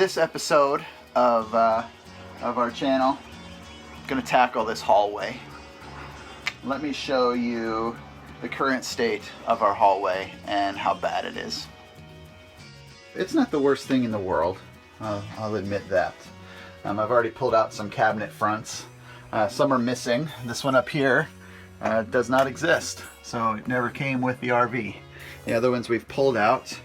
this episode of our channel, I'm going to tackle this hallway. Let me show you the current state of our hallway and how bad it is. It's not the worst thing in the world, I'll admit that. I've already pulled out some cabinet fronts. Some are missing. This one up here does not exist, so it never came with the RV. The other ones we've pulled out.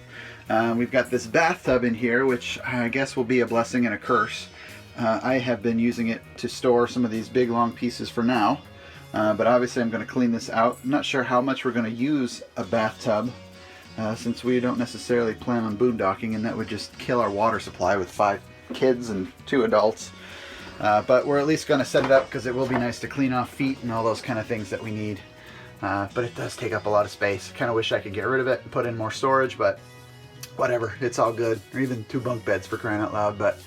We've got this bathtub in here, which I guess will be a blessing and a curse. I have been using it to store some of these big long pieces for now, but obviously I'm going to clean this out. I'm not sure how much we're going to use a bathtub, since we don't necessarily plan on boondocking, and that would just kill our water supply with 5 kids and 2 adults. But we're at least going to set it up because it will be nice to clean off feet and all those kind of things that we need. But it does take up a lot of space. I kind of wish I could get rid of it and put in more storage, but whatever, it's all good. Or even 2 bunk beds, for crying out loud. But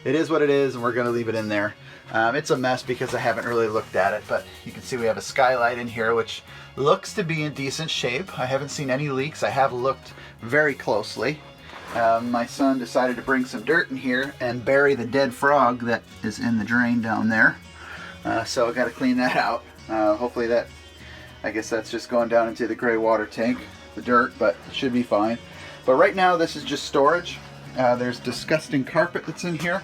it is what it is, and we're going to leave it in there. It's a mess because I haven't really looked at it, but you can see we have a skylight in here, which looks to be in decent shape. I haven't seen any leaks. I have looked very closely. My son decided to bring some dirt in here and bury the dead frog that is in the drain down there. So I got to clean that out. Hopefully that, I guess that's just going down into the gray water tank, the dirt, but it should be fine. But right now this is just storage. There's disgusting carpet that's in here,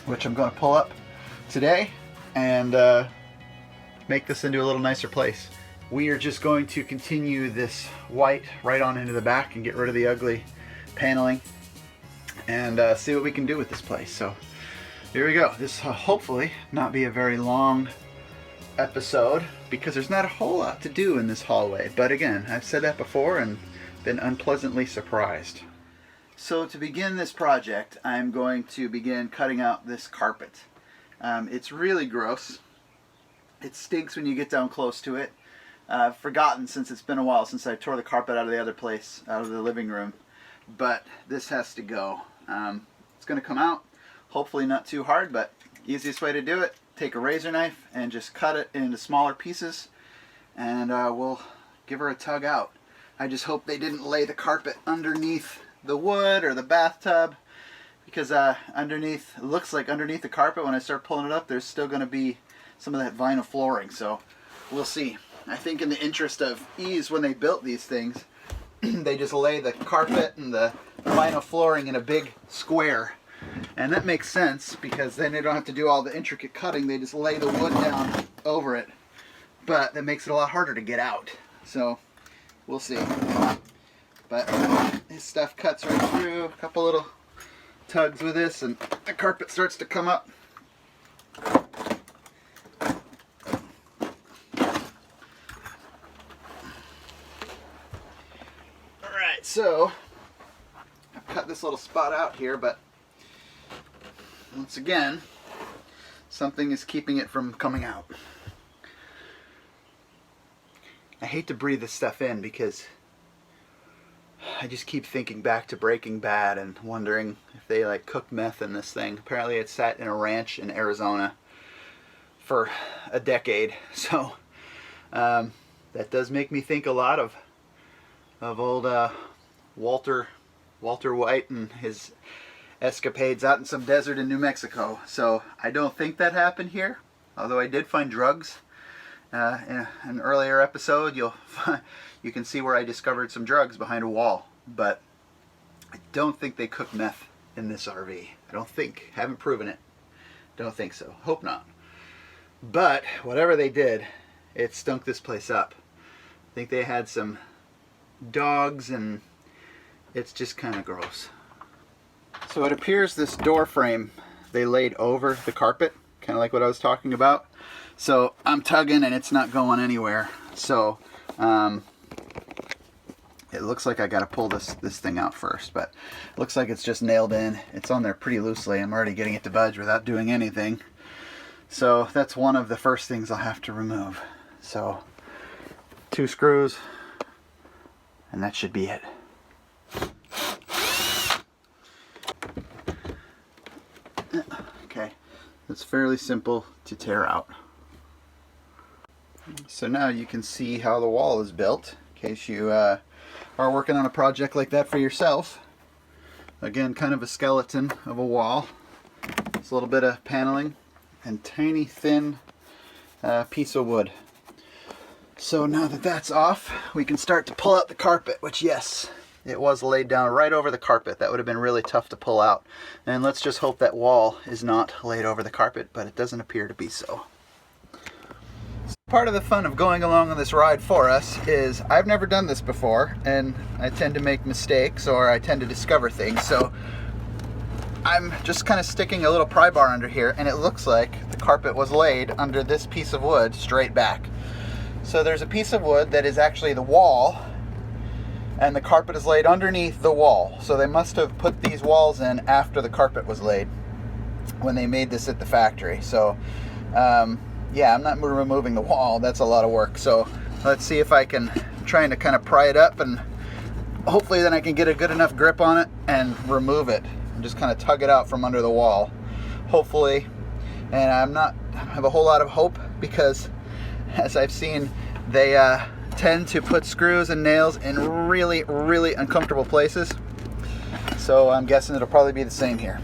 which I'm going to pull up today and make this into a little nicer place. We are just going to continue this white right on into the back and get rid of the ugly paneling and see what we can do with this place. So here we go. This will hopefully not be a very long episode because there's not a whole lot to do in this hallway. But again, I've said that before and been unpleasantly surprised. So to begin this project, I'm going to begin cutting out this carpet. It's really gross. It stinks when you get down close to it. I've forgotten, since it's been a while since I tore the carpet out of the other place, out of the living room. But this has to go. It's going to come out, hopefully not too hard, but easiest way to do it, take a razor knife and just cut it into smaller pieces, and we'll give her a tug out. I just hope they didn't lay the carpet underneath the wood or the bathtub, because underneath, it looks like underneath the carpet, when I start pulling it up, there's still going to be some of that vinyl flooring, so we'll see. I think in the interest of ease, when they built these things, they just lay the carpet and the vinyl flooring in a big square. And that makes sense because then they don't have to do all the intricate cutting. They just lay the wood down over it. But that makes it a lot harder to get out. So we'll see. But this stuff cuts right through. A couple little tugs with this and the carpet starts to come up. So, I've cut this little spot out here, but once again, something is keeping it from coming out. I hate to breathe this stuff in because I just keep thinking back to Breaking Bad and wondering if they like cooked meth in this thing. Apparently it sat in a ranch in Arizona for a decade, so that does make me think a lot of old Walter White and his escapades out in some desert in New Mexico. So I don't think that happened here, although I did find drugs in an earlier episode. You can see where I discovered some drugs behind a wall, but I don't think they cooked meth in this RV. I don't think. Haven't proven it. Don't think so. Hope not. But whatever they did, it stunk this place up. I think they had some dogs, and it's just kind of gross. So it appears this door frame they laid over the carpet, kind of like what I was talking about. So I'm tugging and it's not going anywhere. So it looks like I got to pull this thing out first, but it looks like it's just nailed in. It's on there pretty loosely. I'm already getting it to budge without doing anything. So that's one of the first things I'll have to remove. So 2 screws, and that should be it. Okay, it's fairly simple to tear out. So now you can see how the wall is built, in case you are working on a project like that for yourself. Again, kind of a skeleton of a wall. It's a little bit of paneling and tiny thin piece of wood. So now that that's off, we can start to pull out the carpet, which yes, it was laid down right over the carpet. That would have been really tough to pull out. And let's just hope that wall is not laid over the carpet, but it doesn't appear to be so. Part of the fun of going along on this ride for us is I've never done this before, and I tend to make mistakes or I tend to discover things. So I'm just kind of sticking a little pry bar under here, and it looks like the carpet was laid under this piece of wood straight back. So there's a piece of wood that is actually the wall, and the carpet is laid underneath the wall. So they must have put these walls in after the carpet was laid when they made this at the factory. So yeah, I'm not removing the wall. That's a lot of work. So let's see if I can trying to kind of pry it up, and hopefully then I can get a good enough grip on it and remove it and just kind of tug it out from under the wall, hopefully. And I have a whole lot of hope, because as I've seen, they tend to put screws and nails in really, really uncomfortable places. So I'm guessing it'll probably be the same here.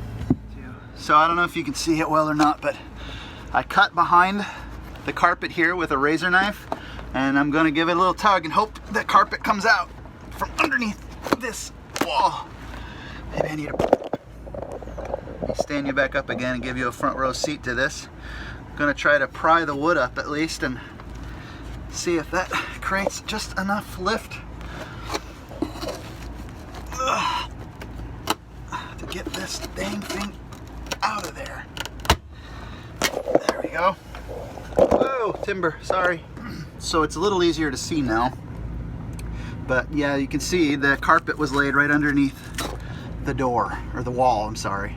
So I don't know if you can see it well or not, but I cut behind the carpet here with a razor knife, and I'm going to give it a little tug and hope the carpet comes out from underneath this wall. Maybe I need to stand you back up again and give you a front row seat to this. I'm going to try to pry the wood up at least and see if that creates just enough lift to get this dang thing out of there. There we go. Whoa, timber, sorry. So it's a little easier to see now. But yeah, you can see the carpet was laid right underneath the door, or the wall, I'm sorry.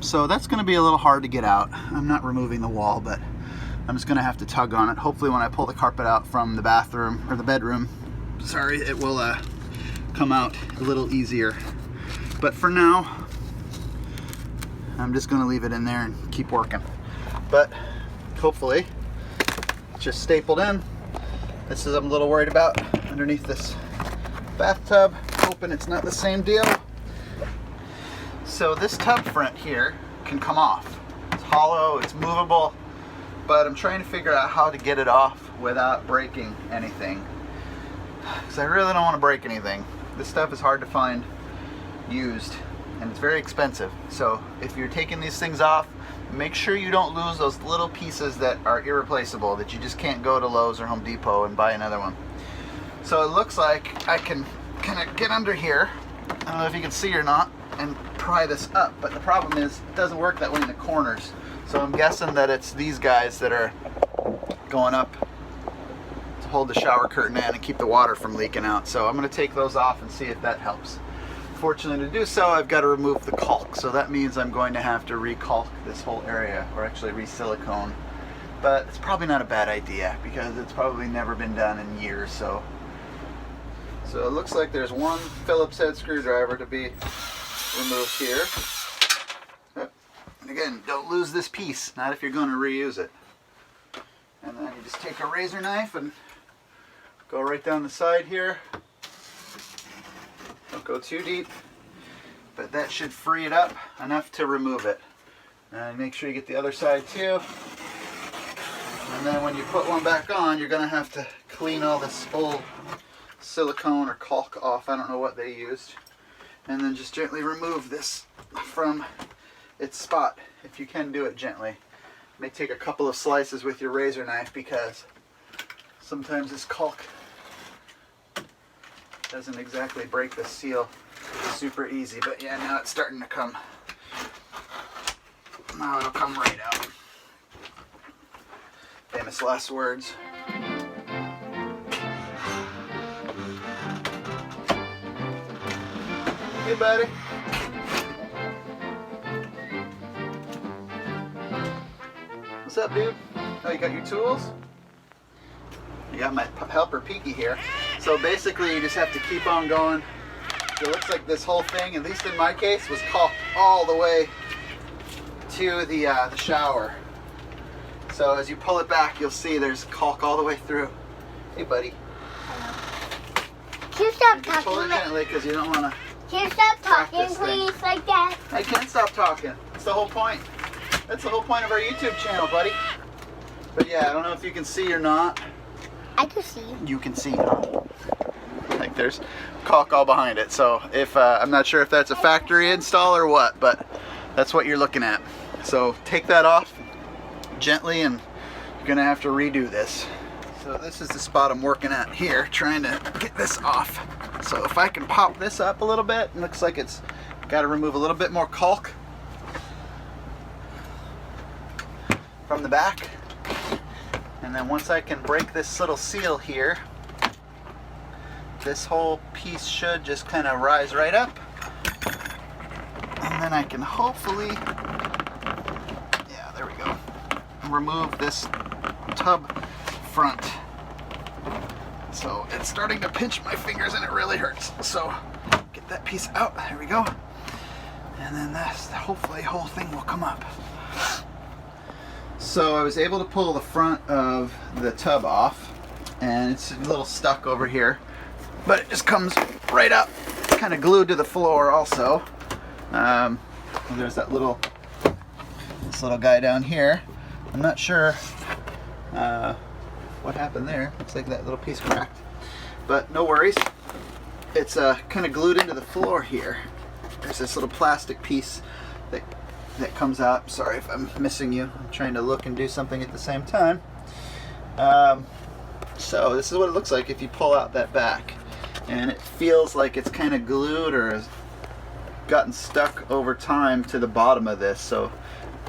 So that's going to be a little hard to get out. I'm not removing the wall, but I'm just going to have to tug on it. Hopefully when I pull the carpet out from the bathroom, or the bedroom, sorry, it will come out a little easier. But for now, I'm just going to leave it in there and keep working. But hopefully it's just stapled in. This is I'm a little worried about underneath this bathtub. Hoping it's not the same deal. So this tub front here can come off. It's hollow, it's movable, but I'm trying to figure out how to get it off without breaking anything, because I really don't want to break anything. This stuff is hard to find used, and it's very expensive. So if you're taking these things off, make sure you don't lose those little pieces that are irreplaceable, that you just can't go to Lowe's or Home Depot and buy another one. So it looks like I can kind of get under here, I don't know if you can see or not, and pry this up, but the problem is it doesn't work that way in the corners. So I'm guessing that it's these guys that are going up to hold the shower curtain in and keep the water from leaking out. So I'm going to take those off and see if that helps. Fortunately, to do so, I've got to remove the caulk. So that means I'm going to have to re-caulk this whole area, or actually re-silicone. But it's probably not a bad idea, because it's probably never been done in years. So it looks like there's one Phillips head screwdriver to be removed here. And again, don't lose this piece, not if you're going to reuse it. And then you just take a razor knife and go right down the side here. Don't go too deep, but that should free it up enough to remove it. And make sure you get the other side too. And then when you put one back on, you're going to have to clean all this old silicone or caulk off. I don't know what they used. And then just gently remove this from its spot, if you can do it gently. It may take a couple of slices with your razor knife, because sometimes this caulk doesn't exactly break the seal super easy. But yeah, now it's starting to come. Now it'll come right out. Famous last words. Hey, buddy. What's up, dude? Oh, you got your tools? You got my helper Peaky here. So basically, you just have to keep on going. It looks like this whole thing, at least in my case, was caulked all the way to the shower. So as you pull it back, you'll see there's caulk all the way through. Hey, buddy. Can you stop Just pull it gently, because you don't want to Can you stop talking, practice thing. please, like that? I can't stop talking. That's the whole point. That's the whole point of our YouTube channel, buddy. But yeah, I don't know if you can see or not. I can see. You can see, huh? Like there's caulk all behind it. So if I'm not sure if that's a factory install or what, but that's what you're looking at. So take that off gently, and you're gonna have to redo this. So this is the spot I'm working at here, trying to get this off. So if I can pop this up a little bit, it looks like it's got to remove a little bit more caulk from the back. And then once I can break this little seal here, this whole piece should just kind of rise right up. And then I can hopefully, yeah, there we go, remove this tub front. So it's starting to pinch my fingers and it really hurts. So get that piece out, there we go. And then this, hopefully the whole thing will come up. So I was able to pull the front of the tub off, and it's a little stuck over here, but it just comes right up. It's kind of glued to the floor also. There's that this little guy down here. I'm not sure what happened there. Looks like that little piece cracked, but no worries. It's kind of glued into the floor here. There's this little plastic piece that comes out. Sorry if I'm missing you. I'm trying to look and do something at the same time. So this is what it looks like if you pull out that back, and it feels like it's kind of glued or has gotten stuck over time to the bottom of this. So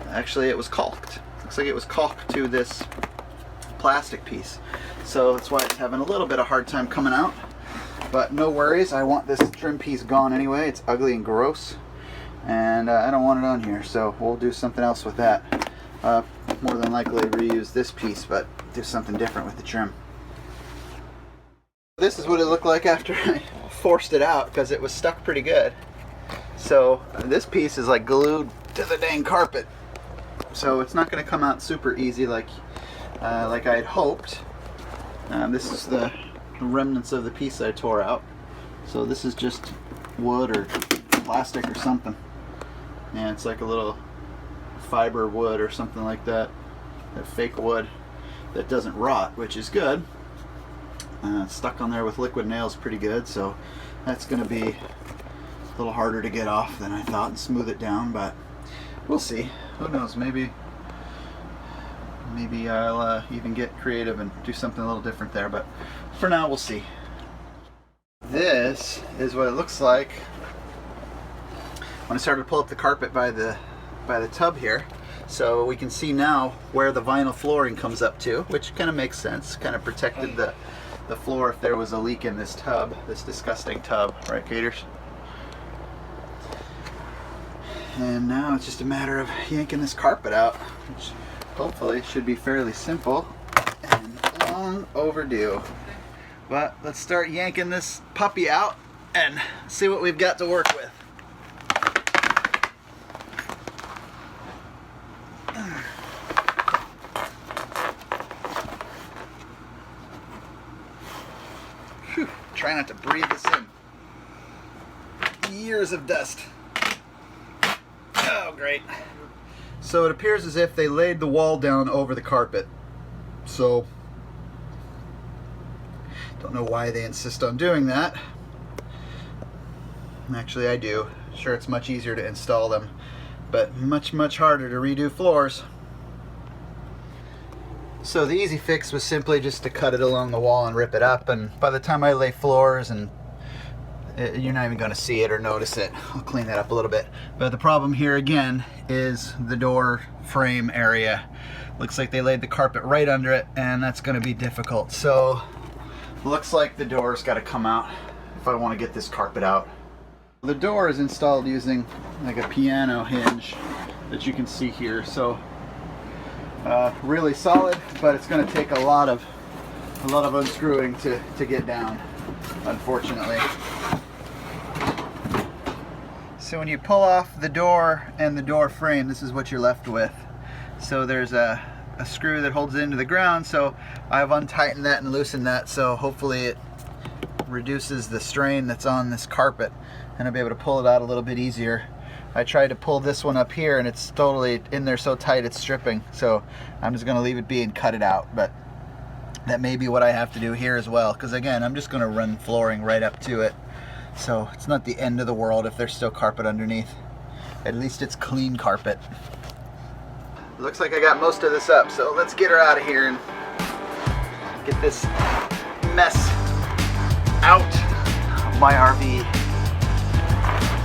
actually it was caulked. Looks like it was caulked to this plastic piece. So that's why it's having a little bit of hard time coming out. But no worries, I want this trim piece gone anyway. It's ugly and gross, and I don't want it on here, so we'll do something else with that. More than likely reuse this piece, but do something different with the trim. This is what it looked like after I forced it out, because it was stuck pretty good. So this piece is like glued to the dang carpet, so it's not going to come out super easy like I had hoped. This is the remnants of the piece I tore out. So this is just wood or plastic or something. Yeah, it's like a little fiber wood or something like that. That fake wood that doesn't rot, which is good. Stuck on there with liquid nails pretty good, so that's going to be a little harder to get off than I thought and smooth it down, but we'll see. Who knows, maybe I'll even get creative and do something a little different there, but for now we'll see. This is what it looks like when I started to pull up the carpet by the tub here. So we can see now where the vinyl flooring comes up to, which kind of makes sense. Kind of protected the floor if there was a leak in this tub, this disgusting tub, right, Gators? And now it's just a matter of yanking this carpet out, which hopefully should be fairly simple and long overdue. But let's start yanking this puppy out and see what we've got to work with. Whew, try not to breathe this in. Years of dust. Oh, great. So it appears as if they laid the wall down over the carpet. So, don't know why they insist on doing that. Actually, I do. Sure, it's much easier to install them, but much harder to redo floors. So the easy fix was simply just to cut it along the wall and rip it up, and by the time I lay floors, and you're not even going to see it or notice it. I'll clean that up a little bit. But the problem here again is the door frame area. Looks like they laid the carpet right under it, and that's going to be difficult. So looks like the door's got to come out if I want to get this carpet out. The door is installed using like a piano hinge that you can see here. So really solid, but it's going to take a lot of unscrewing to get down, unfortunately. So when you pull off the door and the door frame, this is what you're left with. So there's a screw that holds it into the ground, so I've untightened that and loosened that, so hopefully it reduces the strain that's on this carpet, and I'll be able to pull it out a little bit easier. I tried to pull this one up here and it's totally in there so tight it's stripping, so I'm just going to leave it be and cut it out. But that may be what I have to do here as well, because again, I'm just going to run flooring right up to it, so it's not the end of the world if there's still carpet underneath. At least it's clean carpet. Looks like I got most of this up, so let's get her out of here and get this mess out of my RV.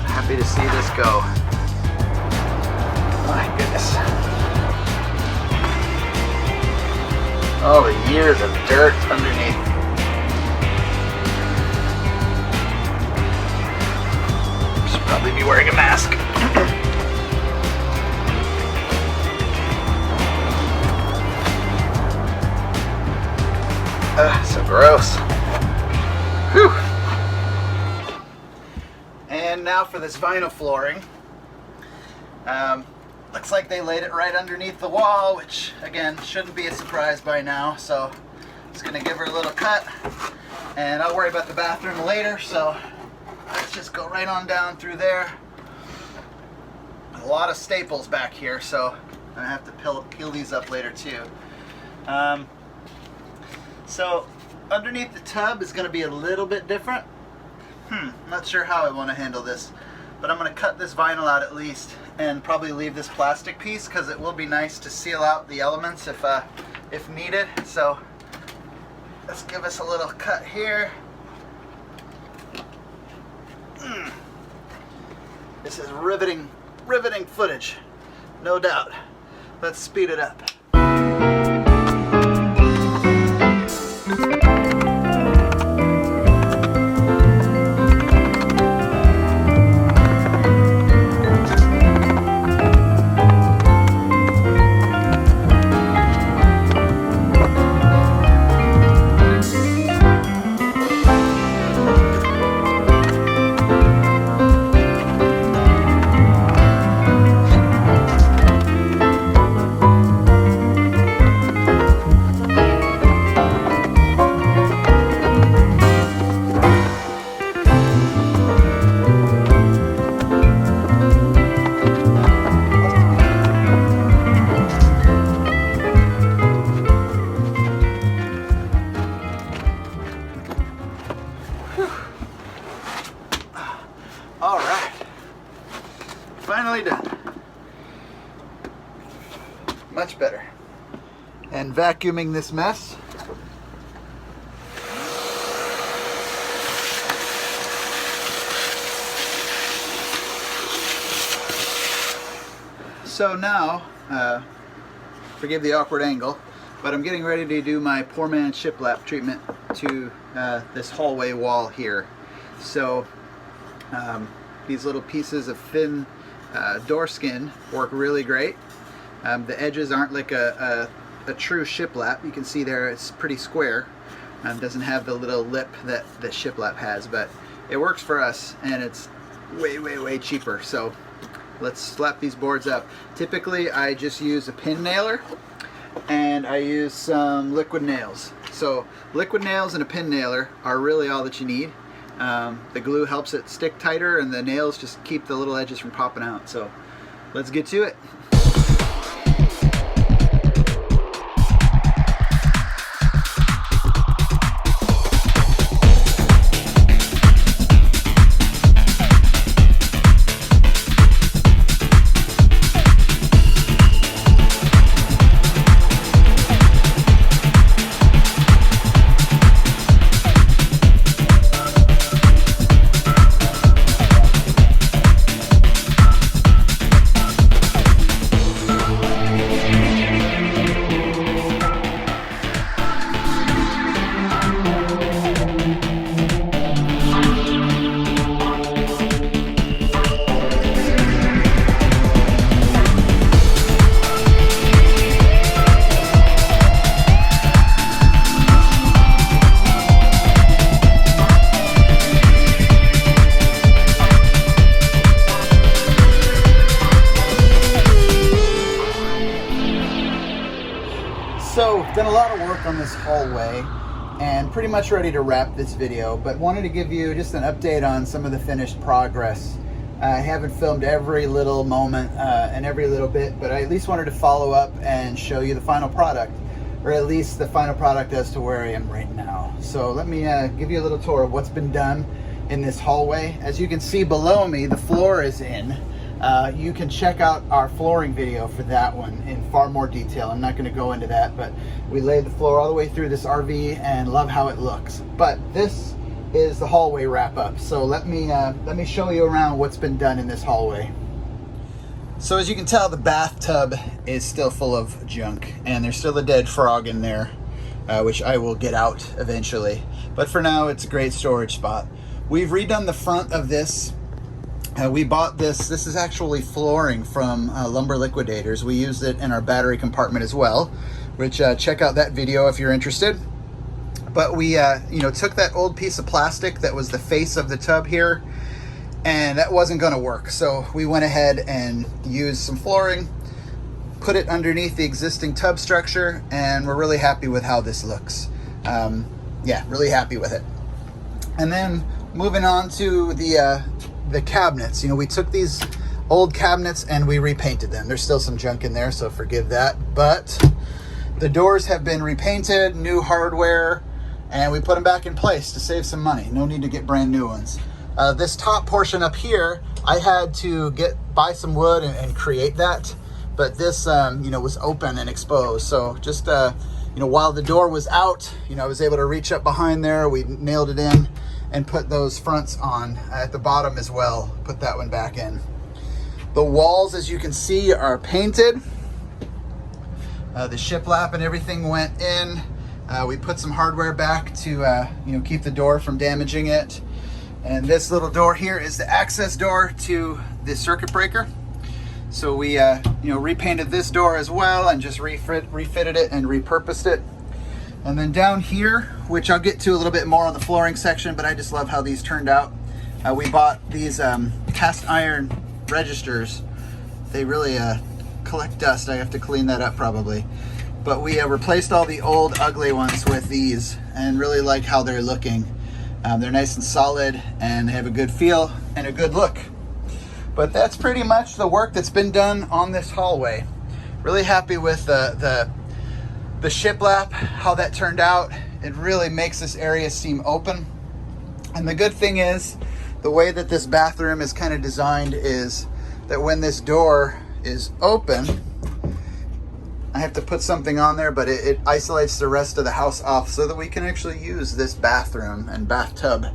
Happy to see this go. My goodness. All the years of dirt underneath. Should probably be wearing a mask. So gross. Whew. And now for this vinyl flooring. Looks like they laid it right underneath the wall, which again shouldn't be a surprise by now. So just gonna give her a little cut, and I'll worry about the bathroom later. So let's just go right on down through there. A lot of staples back here, so I'm gonna have to peel these up later too. So underneath the tub is gonna be a little bit different. Not sure how I want to handle this, but I'm going to cut this vinyl out at least, and probably leave this plastic piece because it will be nice to seal out the elements if needed. So let's give us a little cut here. This is riveting footage, no doubt. Let's speed it up. All right, finally done. Much better. And vacuuming this mess. So now, forgive the awkward angle, but I'm getting ready to do my poor man's shiplap treatment to this hallway wall here. So these little pieces of thin door skin work really great. The edges aren't like a true shiplap. You can see there it's pretty square. Doesn't have the little lip that the shiplap has, but it works for us, and it's way cheaper. So let's slap these boards up. Typically I just use a pin nailer, and I use some liquid nails. So liquid nails and a pin nailer are really all that you need. The glue helps it stick tighter, and the nails just keep the little edges from popping out. So let's get to it. So, done a lot of work on this hallway. and pretty much ready to wrap this video, but wanted to give you just an update on some of the finished progress. I haven't filmed every little moment and every little bit, but I at least wanted to follow up and show you the final product, or at least the final product as to where I am right now. So let me give you a little tour of what's been done in this hallway. As you can see below me, the floor is in. You can check out our flooring video for that one in far more detail. I'm not going to go into that, but we laid the floor all the way through this RV and love how it looks. But this is the hallway wrap up. So let me show you around what's been done in this hallway. So as you can tell, the bathtub is still full of junk, and there's still a dead frog in there, which I will get out eventually. But for now, it's a great storage spot. We've redone the front of this. We bought this. This is actually flooring from Lumber Liquidators. We used it in our battery compartment as well, which check out that video if you're interested. But we took that old piece of plastic that was the face of the tub here, and that wasn't going to work. So we went ahead and used some flooring, put it underneath the existing tub structure, and we're really happy with how this looks. Yeah, really happy with it. And then moving on to the cabinets. We took these old cabinets and we repainted them. There's still some junk in there, so forgive that. But the doors have been repainted, new hardware, and we put them back in place to save some money. No need to get brand new ones. This top portion up here, I had to buy some wood and create that. But this, was open and exposed. So just, while the door was out, I was able to reach up behind there. We nailed it in and put those fronts on at the bottom as well. Put that one back in. The walls, as you can see, are painted. The shiplap and everything went in. We put some hardware back to keep the door from damaging it. And this little door here is the access door to the circuit breaker. So we repainted this door as well and just refitted it and repurposed it. And then down here, which I'll get to a little bit more on the flooring section, but I just love how these turned out. We bought these cast iron registers. They really collect dust. I have to clean that up probably. But we replaced all the old ugly ones with these and really like how they're looking. They're nice and solid and they have a good feel and a good look. But that's pretty much the work that's been done on this hallway. Really happy with the shiplap, how that turned out. It really makes this area seem open. And the good thing is, the way that this bathroom is kind of designed is that when this door is open, I have to put something on there, but it isolates the rest of the house off so that we can actually use this bathroom and bathtub.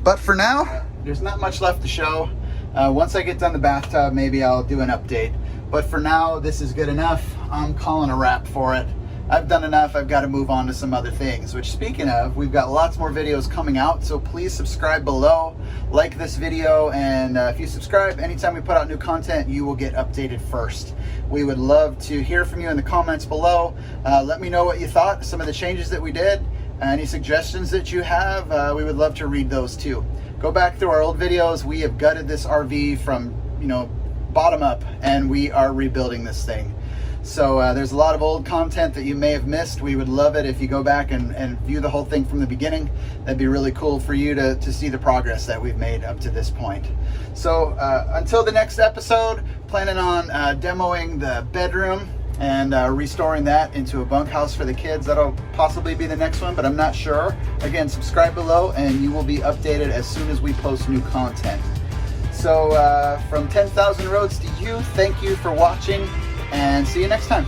But for now, there's not much left to show. Once I get done the bathtub, maybe I'll do an update. But for now, this is good enough. I'm calling a wrap for it. I've done enough. I've got to move on to some other things, which, speaking of, we've got lots more videos coming out, so please subscribe below, like this video, and if you subscribe, anytime we put out new content, you will get updated first. We would love to hear from you in the comments below. Let me know what you thought, some of the changes that we did, any suggestions that you have. We would love to read those too. Go back through our old videos. We have gutted this RV from, bottom up, and we are rebuilding this thing. So there's a lot of old content that you may have missed. We would love it if you go back and view the whole thing from the beginning. That'd be really cool for you to see the progress that we've made up to this point. So until the next episode, planning on demoing the bedroom and restoring that into a bunkhouse for the kids. That'll possibly be the next one, but I'm not sure. Again, subscribe below and you will be updated as soon as we post new content. So from 10,000 Roads to You, thank you for watching, and see you next time.